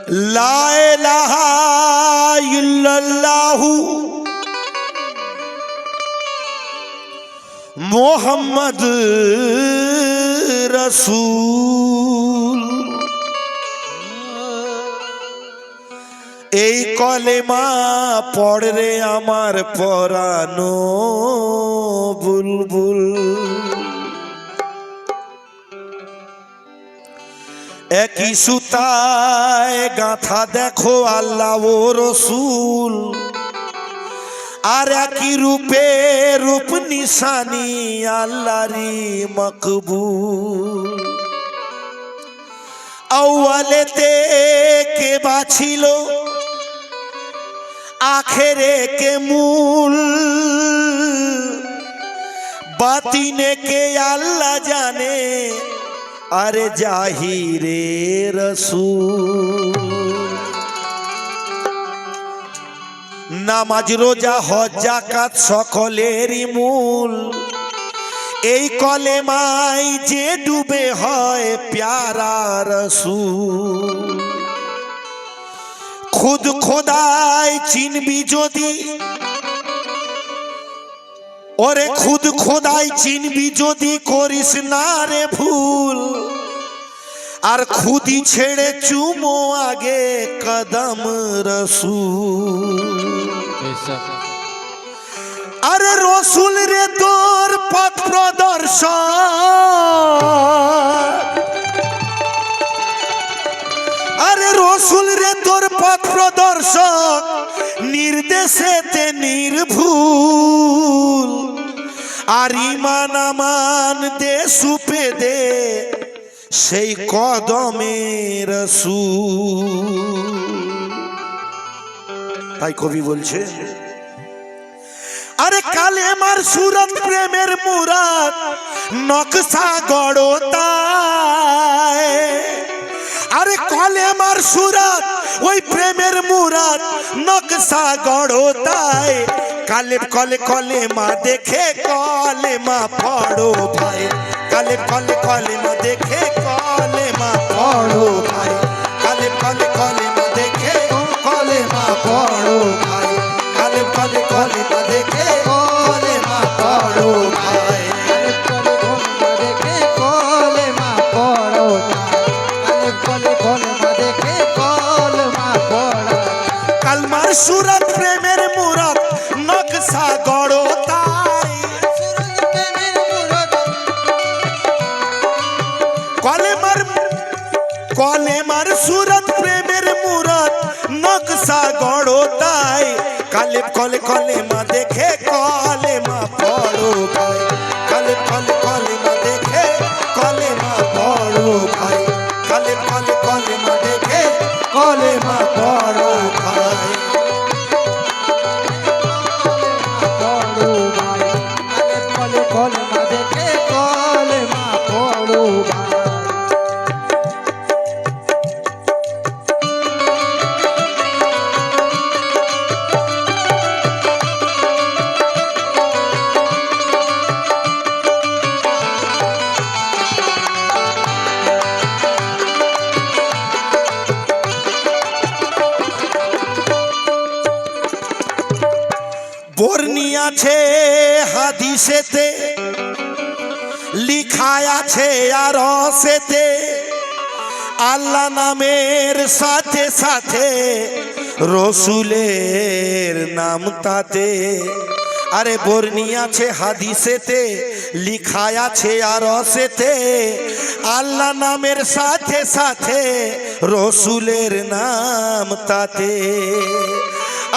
লা ইলাহা ইল্লাল্লাহু মুহাম্মদ রাসূল। এই কলেমা পড় রে আমার পরানো বুলবুল। একই সুতায় গাঁথা দেখো আল্লাহ ও রসুল, আর একই রূপে রূপ নিশানি আল্লাহরি মকবুল। আউয়ালেতে কে বাছিল আখেরে কে মূল, বাতিনে কে আল্লাহ জানে আরে জাহিরে রসূল। নামাজ রোজা হজ যাকাত সকলেরই মূল, এই কলেমায় যে ডুবে হয় প্যারা রসূল। খুদ খোদাই চিনবি যদি, ওরে খুদ খোদাই চিনবি যদি করিস না রে ভুল, আর খুদি ছেড়ে চুমো আগে কদম রসূল। আরে রসুল রে তোর পথ প্রদর্শক, আরে রসুল রে তোর পথ প্রদর্শক, নির্দেশেতে নির্ভুল। আর ইমান আমান দে সুপে দে সেই কদমে রসূল। তাই কবি বলছে আরে কালেমার সুরত প্রেমের মুরাদ নকশা গড়তায়। আরে কলেমার সুরত ওই প্রেমের মুরাদ নকশা গড়তায়। কালেব কলে কলেমা দেখে কলেমা পড়ো ভাই, কালেব কলে কলেমা দেখে কলেমা পড়ো ভাই, কালেব কলে কলেমা দেখে কলেমা পড়ো ভাই, কালেব কলে কলেমা দেখে কলেমা পড়ো ভাই, কালেব কলে কলেমা দেখে কলেমা পড়ো ভাই, কালেব কলে কলেমা দেখে কলেমা পড়ো। কালমার সুরত প্রেমের মুরাদ নকশা গড়তাই। কলেমার সুরত প্রেমের মুরাদ নকশা গড়তাই। কালেব কলে কলেমা দেখে কলেমা পড়ো ভাই, কালেব কলে কলেমা দেখে কলেমা পড়ো ভাই, কালেব কলে কলেমা দেখে কলেমা পড়ো ভাই। কলেমা দেখে কলেমা পড়ো ভাই। বর্ণি আছে হাদিসেতে, লিখায় আছে আরশেতে, আল্লাহ নামের সাথে সাথে রসুলের নাম তাতে। আরে বর্ণি আছে হাদিসেতে, লিখায় আছে আরশেতে, আল্লাহ নামের সাথে সাথে রসুলের নাম তাতে।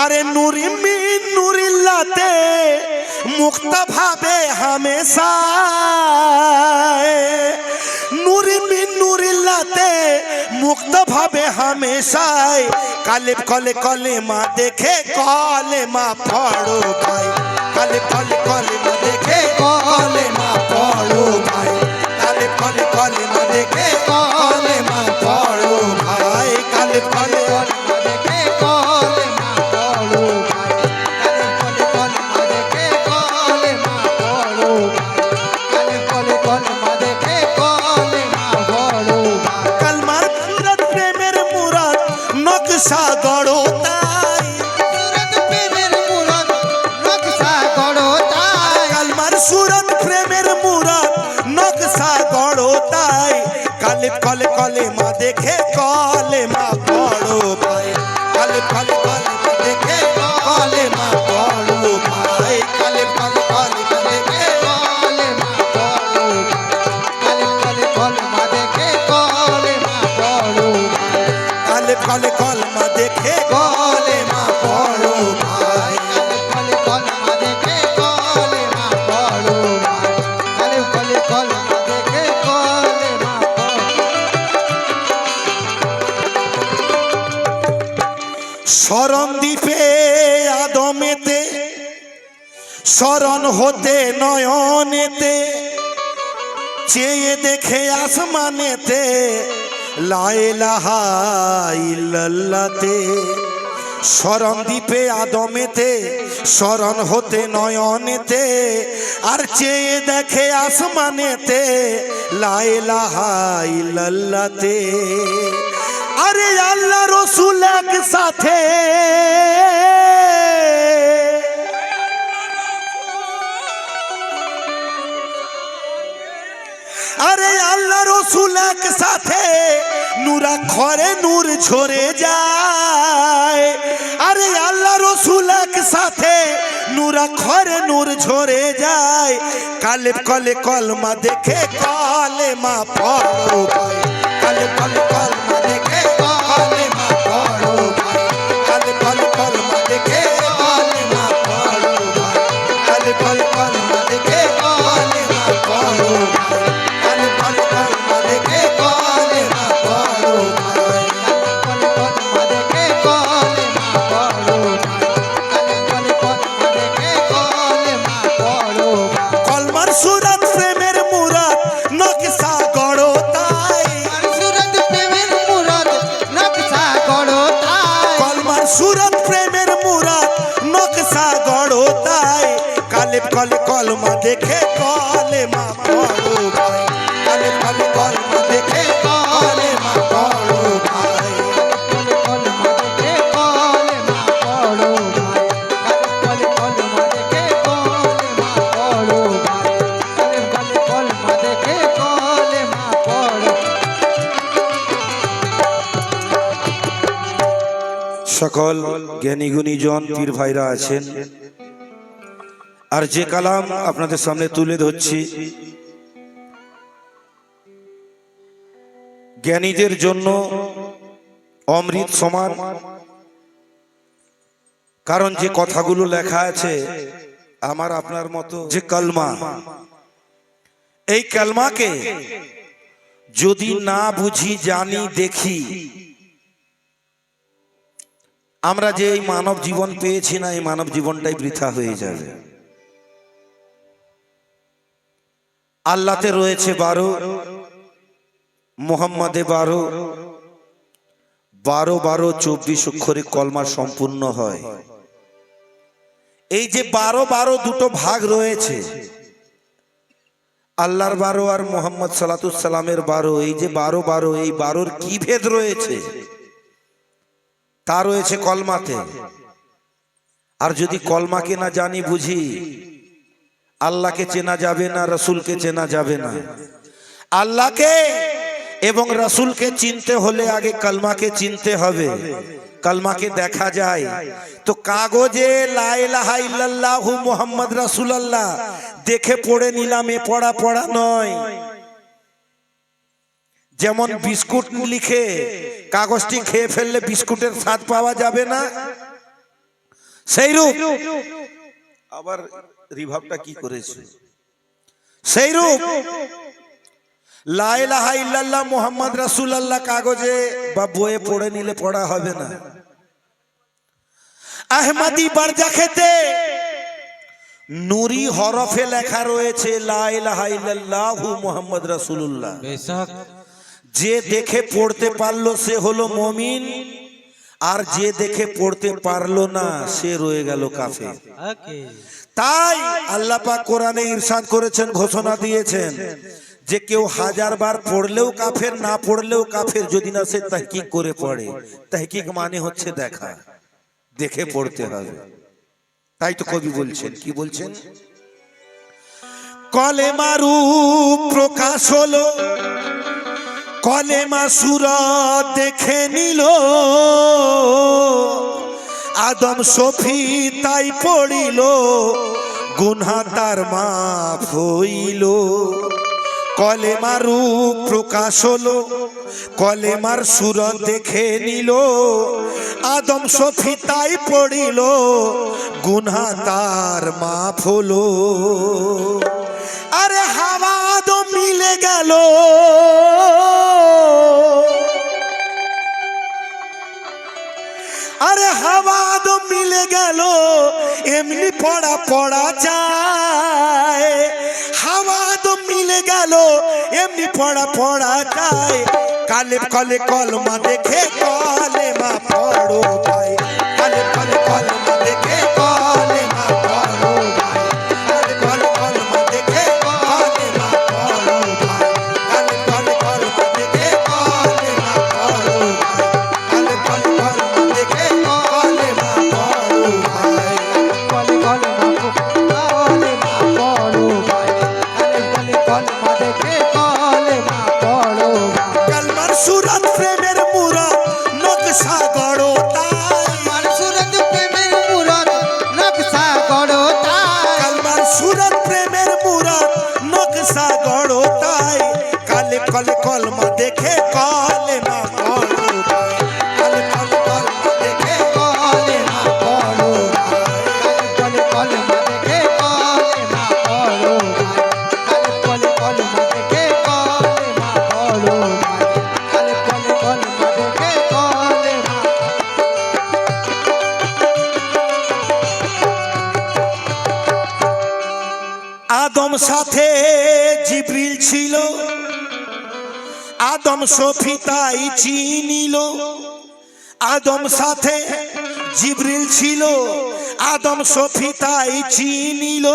আরে নুরি মিন নুরিল্লাতে মুক্তা ভাবে হামেশা, নুরি মিন নুরিল্লাতে মুক্তা ভাবে হামেশায়। কালেব কলে কলেমা দেখে কলেমা পড়ো ভাই, কালেব কলে কলেমা দেখে কলেমা পড়ো ভাই, কালেব কলে কলেমা দেখে কলেমা পড়ো ভাই, কালেব কলে কলেমা দেখে কলেমা পড়ো ভাই, কালেব কলে কলেমা দেখে কলেমা পড়ো ভাই, কালেব কলে কলেমা দেখে কলেমা পড়ো ভাই। কালমার সুরত প্রেমের মুরাদ নকশা গড়ো তাই, সুরত প্রেমের মুরাদ নকশা গড়ো তাই, কালমার সুরত প্রেমের মুরাদ নকশা গড়ো তাই, কালিব কলে কলে মা দেখে কলে মা পড়ো ভাই, কালিব কলে কলে মা দেখে কলে মা পড়ো ভাই, কালিব কলে কলে মা দেখে কলে মা পড়ো কালে কালে কলমা দেখে কলে মা পড়ো কালিব কলে কলে মা দেখে কলে মা পড়ো ভাই। কালে কলমা দেখে কলে মা পড়ো কালে কালে কলমা দেখে কলে মা শরণ দ্বীপে আদমেতে শরণ হতে নয়নেতে, চেয়ে দেখে আসমানেতে লা ইলাহা ইল্লাল্লাহতে, শরণ দ্বীপে আদমেতে শরণ হতে নয়নেতে, আর চেয়ে দেখে আসমানেতে লা ইলাহা ইল্লাল্লাহতে, আরে আল্লাহ রসুল এক সাথে, আরে আল্লাহ রসুল এক সাথে নূরা খরে নূর ঝরে যায়, আরে আল্লাহ রসুল এক সাথে নূরা খরে নূর ঝরে যায়, কালেব কলে কলমা দেখে কলে মা পড়ো ভাই, কালেব কলে কলমা দেখে কলে মা পড়ো ভাই, কালেব কলে কলমা দেখে কলে মা পড়ো ভাই, কালেব কলে কলমা দেখে কলে মা পড়ো ভাই, কালেব কলে কলমা দেখে কলে মা পড়ো ভাই। কলে কলমা দেখে কলে মা পড়ো কালে কলমা দেখে কলে মা পড়ো কলমার সুরত প্রেমের মুরাদ নকশা গড়ো তাই, সুরত প্রেমের মুরাদ নকশা গড়ো তাই, কলমার সুরত প্রেমের মুরাদ নকশা গড়ো তাই, কালেব কলে কলমা দেখে কলে মা পড়ো ভাই, কালেব কলে কলমা দেখে কলে মা পড়ো ভাই। কলে কলমা দেখে কলে মা পড়ো কলে কলমা দেখে কলে মা পড়ো কলে কলমা দেখে কলে মা পড়ো। সকল জ্ঞানী গুণীজন পীর ভাইরা আছেন, আর যে কালাম আপনাদের সামনে তুলে ধরছি জ্ঞানীদের জন্য অমৃত সমান, কারণ যে কথাগুলো লেখা আছে আমার আপনার মতো যে কালমা, এই কালমাকে যদি না বুঝি জানি দেখি, আমরা যে এই মানব জীবন পেয়েছি না, এই মানব জীবনটাই বৃথা হয়ে যাবে। আল্লাহতে রয়েছে 12, মুহাম্মাদে 12, 12 12 24 অক্ষরে কলমা সম্পূর্ণ হয়। এই যে 12 12 দুটো ভাগ রয়েছে, আল্লাহর 12 আর মুহাম্মদ সাল্লাল্লাহু আলাইহি সাল্লামের 12, এই যে 12 12 এই 12-র কি ভেদ রয়েছে তা রয়েছে কলমাতে। আর যদি কলমাকে না জানি বুঝি, আল্লাহকে চেনা যাবে না, রাসূলকে চেনা যাবে না। আল্লাহকে এবং রাসূলকে চিনতে হলে আগে কলমাকে চিনতে হবে। কলমাকে দেখা যায় তো কাগজে লা ইলাহা ইল্লাল্লাহু মুহাম্মদ রাসূলুল্লাহ দেখে পড়ে নিলাম, এ পড়া পড়া নয়। যেমন বিস্কুট লিখে কাগজটি খেয়ে ফেললে বিস্কুটের স্বাদ পাওয়া যাবে না, সেইরূপ আবার রিভাবটা কি করেছে, সেইরূপ লা ইলাহা ইল্লাল্লাহ মুহাম্মদ রাসূলুল্লাহ কাগজে বা বইয়ে পড়ে নিলে পড়া হবে না। আহমদি বারজাখেতে নুরি হরফে লেখা রয়েছে লা ইলাহা ইল্লাল্লাহু মুহাম্মদ রাসূলুল্লাহ। যে দেখে পড়তে পারলো সে হলো মুমিন, আর যে দেখে পড়তে পারলো না সে রয়ে গেল কাফের। তাই আল্লাহ পাক কোরআনে ইরশাদ করেছেন, ঘোষণা দিয়েছেন যে কেউ 1000 বার পড়লেও কাফের, না পড়লেও কাফের, যদি না সে তাহকিক করে পড়ে। তাহকিক মানে হচ্ছে দেখা, দেখে পড়তে হবে। তাই তো কবি বলছেন, কি বলছেন? কলেমা রূপ প্রকাশ হলো, কলেমা সুরত দেখে নিল, আদম শফি তাই পড়িল, গুনাহ তার মাফ হইল। কলেমার রূপ প্রকাশ হলো, কলেমার সুরত দেখে নিল, আদম শফি তাই পড়িল, গুনাহ তার মাফ হলো। আরে হাওয়া আদম মিলে গেল, আরে হাওয়া আদম মিলে গেল, এমনি পড়া পড়া যায়। হাওয়া আদম মিলে গেল, এমনি পড়া পড়া যায়। কালেব কলে কলমা দেখে কলেমা পড়ো ভাই, কালেব কলে কলমা দেখে কলেমা পড়ো ভাই, কালেব কলে কলমা দেখে কলেমা পড়ো ভাই, কালেব কলে কলমা দেখে কলেমা পড়ো ভাই, কালেব কলে কলমা দেখে কলেমা পড়ো ভাই। কলে কলমা কলেমা পড়ো ভাই, কলে কলমা দেখে কলেমা পড়ো ভাই। কালমার সুরত প্রেমের মুরাদ নকশা গড়ো তাই, আমার সুরত প্রেমের মুরাদ নকশা গড়ো তাই, কালমার সুরত প্রেমের মুরাদ নকশা গড়ো তাই। কালে কলে কলমা দেখে কলেমা পড়ো ভাই, কালে কলে কলমা দেখে কলেমা পড়ো ভাই, কলে কলমা দেখে কলেমা পড়ো ভাই, কলে কলমা দেখে কলেমা পড়ো ভাই, কলে কলমা দেখে কলেমা। আদম সাথে জিবরিল ছিল, আদম শফি তাই চিনিল। আদম সাথে জিবরিল ছিল, আদম শফি তাই চিনিল।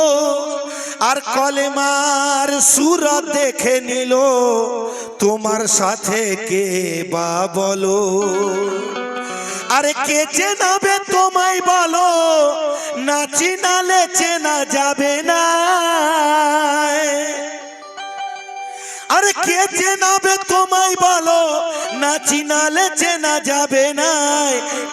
আর কলেমার সুরত দেখে নিল, তোমার সাথে কে বা বলো। আরে কে চেনাবে তোমায় বলো, না চিনালে চেনা যাবে না। আরে কে চেনাবে তোমায় বলো, না চিনালে চেনা যাবে না।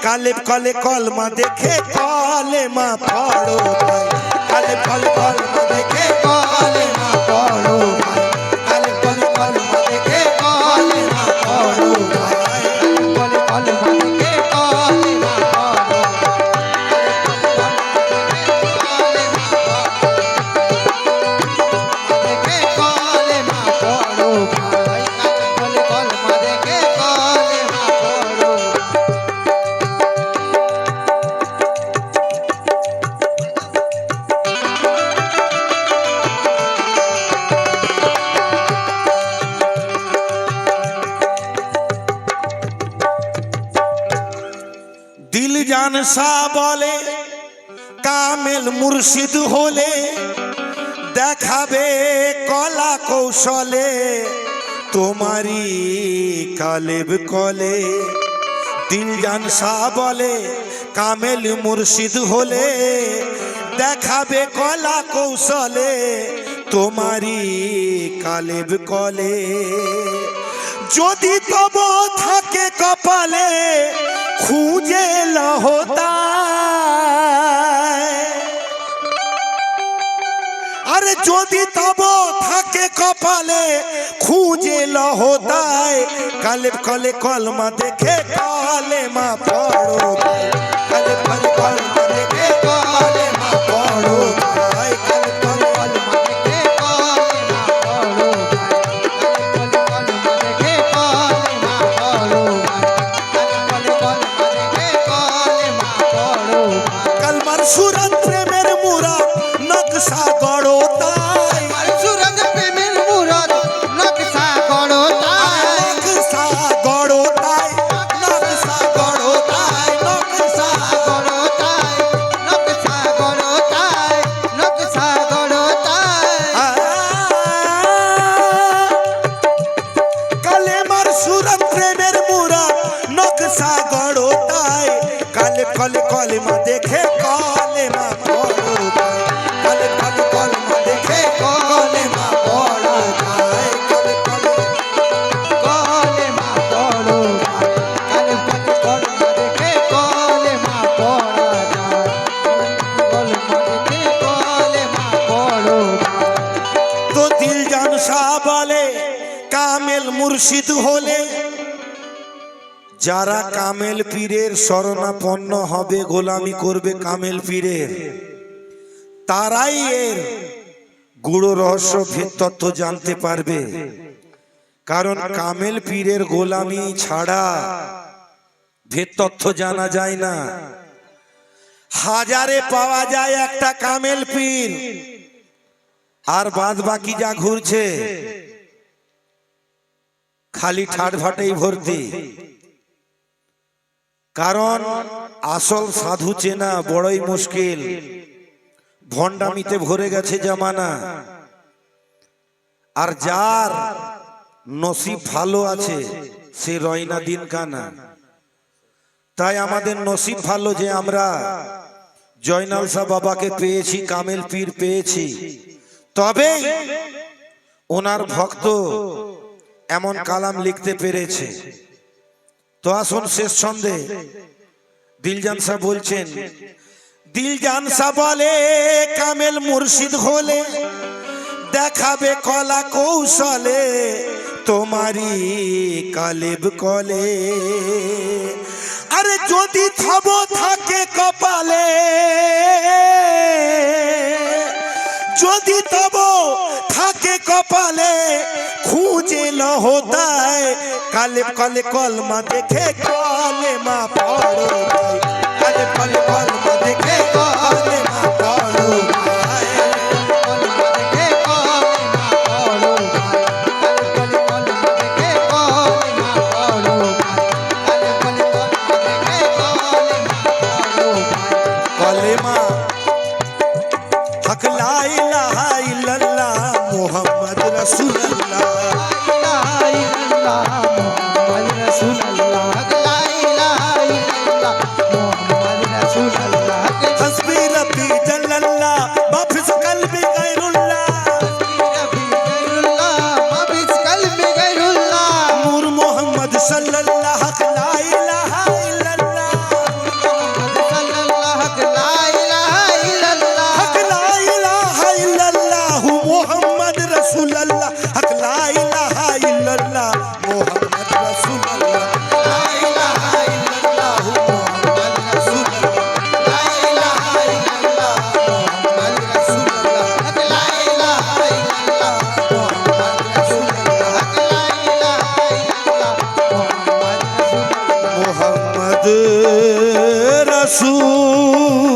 কালেব কলে কলমা দেখে কলেমা পড়ো ভাই, কালেব কলে কলমা দেখে কলেমা পড়ো ভাই, কালেব কলে কলমা দেখে কলেমা পড়ো ভাই। কলে কলমা দেখে কলেমা পড়ো দেখে কলেমা পড়ো ভাই, কলে কলমা দেখে কলেমা পড়ো। দিল জান শাহ বলে, কামেল মুর্শিদ হলে দেখাবে কলা কৌশলে, তোমারি কালেব কলে। দিল জান শাহ বলে, কামেল মুর্শিদ হলে দেখাবে কলা কৌশলে, তোমারি কালেব কলে। যদি তব থাকে কপালে, খুঁজে লহতা। আরে যদি তব থাকে কপালে, খুঁজে লহতায়। কালেব কলে কলমা দেখে কলেমা পড়ো ভাই, কালেব কলে কলমা দেখে কলেমা পড়ো ভাই, কালেব কলে কলমা দেখে কলেমা পড়ো ভাই, কলে কলমা দেখে কলেমা পড়ো ভাই, কলে কলমা দেখে কলেমা পড়ো ভাই। কালমার সুরত প্রেমের মুরাদ নকশা গড়ো তাই, আমার সুরত প্রেমের মুরাদ নকশা গড়ো তাই, নকশা গড়ো তাই, নকশা গড়ো তাই, নকশা গড়ো তাই, নকশা গড়ো তাই, নকশা গড়ো তাই। কলে কলেমা দেখে কলেমা পড়ো ভাই কলে কলে কলেমা দেখে কলেমা পড়ো ভাই কলে কলে কলেমা পড়ো ভাই কালে কলেমা দেখে কলেমা পড়া যায় কলেমা দেখে কলেমা পড়ো তো দিল জান শাহ বলে কামেল মুর্শিদ হলে যারা কামেল পীরের শরণাপন্ন হবে গোলামি করবে কামেল পীরের তারাই এর গুড় রহস্য ভেদ তত্ত্ব জানতে পারবে কারণ কামেল পীরের গোলামি ছাড়া ভেদ তত্ত্ব জানা যায় না হাজারে পাওয়া যায় একটা কামেল পীর আর বাদ বাকি যা ঘুরছে খালি ঠাট ভাটেই ভর্তি কারণ আসল সাধু চেনা বড়ই মুশকিল ভণ্ডামিতে ভরে গেছে জামানা আর যার নসিব ভালো আছে সে রয়না দিন কানা তাই আমাদের নসিব ভালো যে আমরা জয়নাল শাহ বাবাকে পেয়েছি কামেল পীর পেয়েছি তবে ওনার ভক্ত এমন কালাম লিখতে পেরেছে তো আসুন শেষ ছন্দে দিলজান শাহ বলছেন দিলজান শাহ বলে কামেল মুর্শিদ হলে দেখাবে কলা কৌশলে তোমারি কালেব কলে আরে যদি থব থাকে কপালে যদি তব থাকে কপালে খুঁজে লহতায় কালে কলে কলমা দেখে কলেমা পড়ো ভাই কালে কলে কলমা দেখে কলেমা পড়ো ভাই কলেমা দেখে কলেমা পড়ো ভাই কালে কলেমা দেখে কলেমা পড়ো ভাই কালে কলেমা দেখে কলেমা পড়ো ভাই কলেমা হক লা ইলাহা ইল্লাল্লাহ মুহাম্মদ রাসূলুল্লাহ লা ইলাহা মুহাম্মদ রাসূলুল্লাহ লা ইলাহা ইল্লাল্লাহ মুহাম্মদ রাসূলুল্লাহ হসবি রব্বি জাল্লাল্লাহ মাফিস কলবি গায়রুল্লাহ রবি গায়রুল্লাহ মাফিস কলবি গায়রুল্লাহ নূর মুহাম্মদ সাল্লাল্লাহ হক লা ইলাহা ইল্লাল্লাহ মুহাম্মদ সাল্লাল্লাহ লা ইলাহা ইল্লাল্লাহ হক লা ইলাহা ইল্লাল্লাহ মুহাম্মদ রাসূলুল্লাহ হক লা ইলাহা ইল্লাল্লাহ মুহাম্মদ রাসূলুল্লাহ লা ইলাহা ইল্লাল্লাহ মুহাম্মদ রাসূলুল্লাহ লা ইলাহা ইল্লাল্লাহ মুহাম্মদ রাসূলুল্লাহ লা ইলাহা ইল্লাল্লাহ মুহাম্মদ রাসূলুল্লাহ লা ইলাহা ইল্লাল্লাহ মুহাম্মদ রাসূলুল্লাহ মুহাম্মদ রাসূল